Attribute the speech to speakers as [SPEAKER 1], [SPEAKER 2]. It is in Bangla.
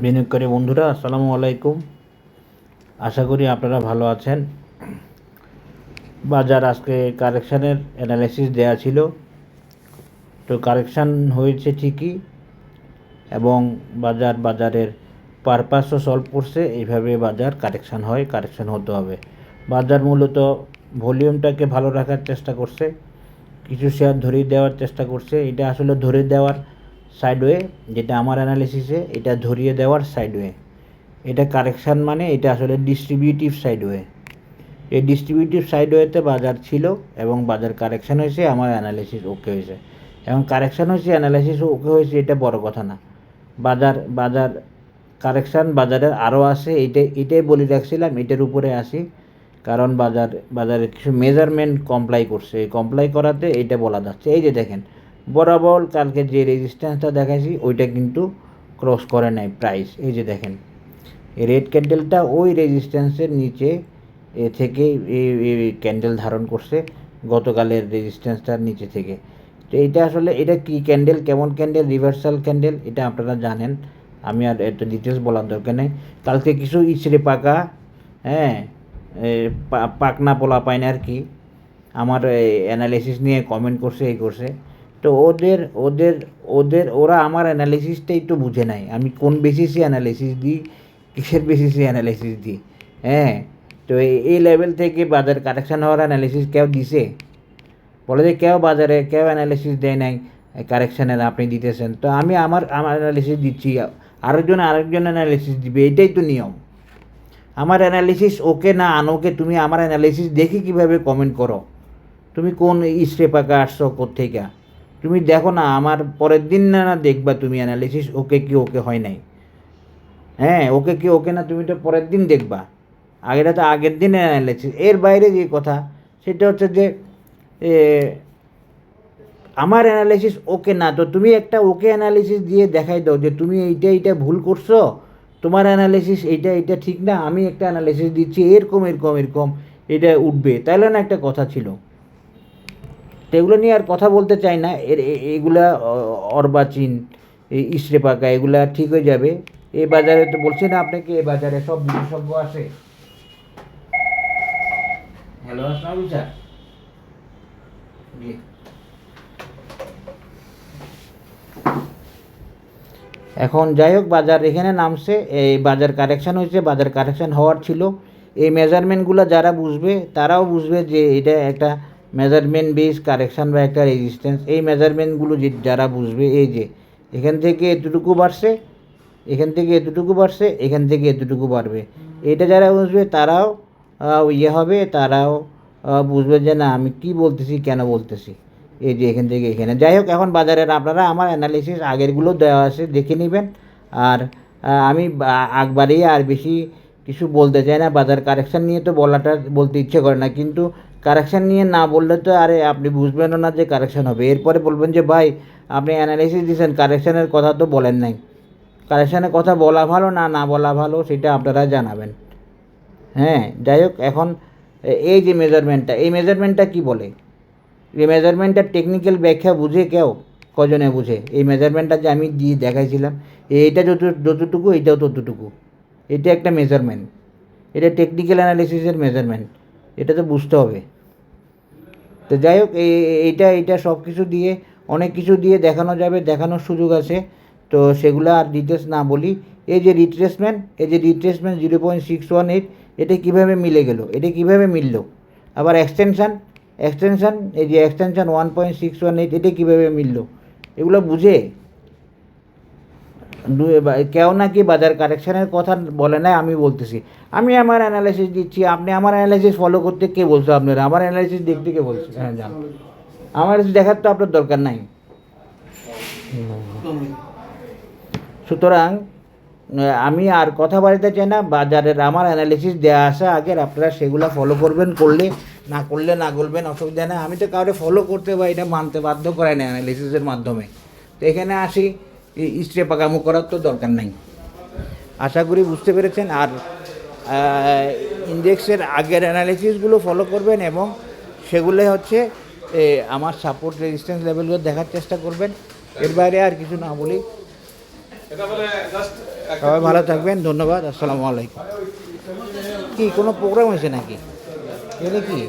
[SPEAKER 1] বিনিয়োগকারী বন্ধুরা আসসালামু আলাইকুম। আশা করি আপনারা ভালো আছেন। বাজার আজকে কারেকশানের অ্যানালাইসিস দেয়া ছিল, তো কারেকশান হয়েছে ঠিকই এবং বাজারের পারপাসও সলভ করছে। এইভাবে বাজার কারেকশান হয়, কারেকশান হতে হবে। বাজার মূলত ভলিউমটাকে ভালো রাখার চেষ্টা করছে, কিছু শেয়ার ধরিয়ে দেওয়ার চেষ্টা করছে। এটা আসলে ধরে দেওয়ার সাইডওয়ে, যেটা আমার অ্যানালিসিসে এটা ধরিয়ে দেওয়ার সাইডওয়ে। এটা কারেকশান মানে এটা আসলে ডিস্ট্রিবিউটিভ সাইডওয়ে। এই ডিস্ট্রিবিউটিভ সাইডওয়েতে বাজার ছিল এবং বাজার কারেকশান হয়েছে, আমার অ্যানালিসিস ওকে হয়েছে। এবং কারেকশান হয়েছে, অ্যানালিসিস ওকে হয়েছে, এটা বড় কথা না। বাজার কারেকশান বাজারের আরও আছে, এটাই বলে রাখছিলাম, এটার উপরে আসি। কারণ বাজারে কিছু মেজারমেন্ট কমপ্লাই করছে, কমপ্লাই করাতে এইটা বলা যাচ্ছে। এই যে দেখেন, বরাবর কালকে যে রেজিস্ট্যান্সটা দেখাইছি ওইটা কিন্তু ক্রস করে নাই প্রাইস। এই যে দেখেন, এই রেড ক্যান্ডেলটা ওই রেজিস্ট্যান্সের নিচে থেকে এই ক্যান্ডেল ধারণ করছে, গতকালের রেজিস্ট্যান্সটার নিচে থেকে। তো এটা আসলে এটা কি ক্যান্ডেল, কেমন ক্যান্ডেল? রিভার্সাল ক্যান্ডেল, এটা আপনারা জানেন, আমি আর এত ডিটেলস বলার দরকার নেই। কালকে কিছু ইচড়ে পাকা, পাকনা পোলা পায় না আর কি, আমার অ্যানালিসিস নিয়ে কমেন্ট করছে, এই করছে। তো ওরা আমার অ্যানালিসিসটা একটু বুঝে নাই, আমি কোন বেসিসে অ্যানালিসিস দিই, কিসের বেসিসে অ্যানালিসিস দিই। তো এই লেভেল থেকে বাজার কারেকশান হওয়ার অ্যানালিসিস কেউ দিছে? বলে যে কেউ অ্যানালিসিস দেয় নাই কারেকশানের, আপনি দিতেছেন। তো আমি আমার অ্যানালিসিস দিচ্ছি, আরেকজন অ্যানালিসিস দিবে, এটাই তো নিয়ম। আমার অ্যানালিসিস ওকে না আনোকে তুমি আমার অ্যানালিসিস দেখি কিভাবে কমেন্ট করো? তুমি কোন ইস্টে পাকা আসছো কোত্থেকে? তুমি দেখো না, আমার পরের দিন না দেখবা তুমি অ্যানালিসিস ওকে কি ওকে হয় নাই। ওকে কি ওকে না, তুমি তো পরের দিন দেখবা, আগেটা তো আগের দিন অ্যানালিসিস। এর বাইরে যে কথা সেটা হচ্ছে যে আমার অ্যানালিসিস ওকে না, তো তুমি একটা ওকে অ্যানালিসিস দিয়ে দেখাই দাও যে তুমি এইটা ভুল করছো, তোমার অ্যানালিসিস এইটা ঠিক না, আমি একটা অ্যানালিসিস দিচ্ছি এরকম এটা উঠবে, তাইলে না একটা কথা ছিল। তো এগুলো নিয়ে আর কথা বলতে চাই না। এগুলা অর্বাচীন, এই ইস্টে পাকা, এগুলা ঠিক হয়ে যাবে। এই বাজারে তো বলছি না আপনাকে, এই বাজারে সব বিশেষজ্ঞ আছে। হ্যালো, আসসালাম স্যার। জি, এখন যাই হোক, বাজার এখানে নামছে, এই বাজার কারেকশান হয়েছে, বাজার কারেকশান হওয়ার ছিল। এই মেজারমেন্টগুলো যারা বুঝবে তারাও বুঝবে যে এটা একটা মেজারমেন্ট বেস কারেকশান বা একটা রেজিস্ট্যান্স। এই মেজারমেন্টগুলো যারা বুঝবে, এই যে এখান থেকে এতটুকু বাড়ছে, এখান থেকে এতটুকু বাড়ছে, এখান থেকে এতটুকু বাড়বে, এটা যারা বুঝবে তারাও হবে, তারাও বুঝবে যে না আমি কি বলতেছি, কেন বলতেছি। এই যে এখান থেকে এখানে, যাই হোক, এখন বাজারের আপনারা আমার অ্যানালিসিস আগেরগুলো দেওয়া আছে, দেখে নেবেন। আর আমি একবারেই আর বেশি কিছু বলতে চাই না। বাজার কারেকশান নিয়ে তো বলতে ইচ্ছে করে না, কিন্তু কারেকশান নিয়ে না বললে তো আরে আপনি বুঝবেনও না যে কারেকশান হবে। এরপরে বলবেন যে ভাই আপনি অ্যানালিসিস দিয়েছেন, কারেকশানের কথা তো বলেন নাই। কারেকশানের কথা বলা ভালো না বলা ভালো সেটা আপনারা জানাবেন। যাই হোক, এখন এই যে মেজারমেন্টটা কি বলে? এই মেজারমেন্টটার টেকনিক্যাল ব্যাখ্যা বুঝে কেউ? কজনে বুঝে? এই মেজারমেন্টটা যে আমি দিয়ে দেখাইছিলাম, এইটা যতটুকু এইটাও ততটুকু, এটা একটা মেজারমেন্ট, এটা টেকনিক্যাল অ্যানালিসিসের মেজারমেন্ট, এটা তো বুঝতে হবে। তো যাই হোক, এইটা সব কিছু দিয়ে, অনেক কিছু দিয়ে দেখানো যাবে, দেখানোর সুযোগ আছে। তো সেগুলো আর ডিটেলস না বলি। এই যে রিট্রেসমেন্ট 0.618, এটা কীভাবে মিলে গেল, এটা কীভাবে মিলল? আবার এক্সটেনশান এই যে এক্সটেনশান 1.618, এটা কীভাবে মিলল? এগুলো বুঝে কেউ নাকি বাজার কারেকশানের কথা বলে না, আমি বলতেছি। আমি আমার অ্যানালাইসিস দিচ্ছি, আপনি আমার অ্যানালাইসিস ফলো করতে কে বলছো? আপনারা আমার অ্যানালাইসিস দেখতে কে বলছে? জান, আমার দেখার তো আপনার দরকার নাই। সুতরাং আমি আর কথা বাড়িতে চাই না। বাজারের আমার অ্যানালিসিস দেওয়া আসা আগের, আপনারা সেগুলো ফলো করবেন, করলে না করবেন, অসুবিধা নেই। আমি তো কাউকে ফলো করতে বা এটা মানতে বাধ্য করাই না অ্যানালিসিসের মাধ্যমে। তো এখানে আসি, ইস্টে পাকামো করার তো দরকার নাই। আশা করি বুঝতে পেরেছেন। আর ইন্ডেক্সের আগের অ্যানালিসিসগুলো ফলো করবেন এবং সেগুলো হচ্ছে আমার সাপোর্ট রেজিস্ট্যান্স লেভেলগুলো দেখার চেষ্টা করবেন। এর বাইরে আর কিছু না বলি। সবাই ভালো থাকবেন, ধন্যবাদ, আসসালামু আলাইকুম। কি কোনো প্রোগ্রাম হয়েছে নাকি? এটা কি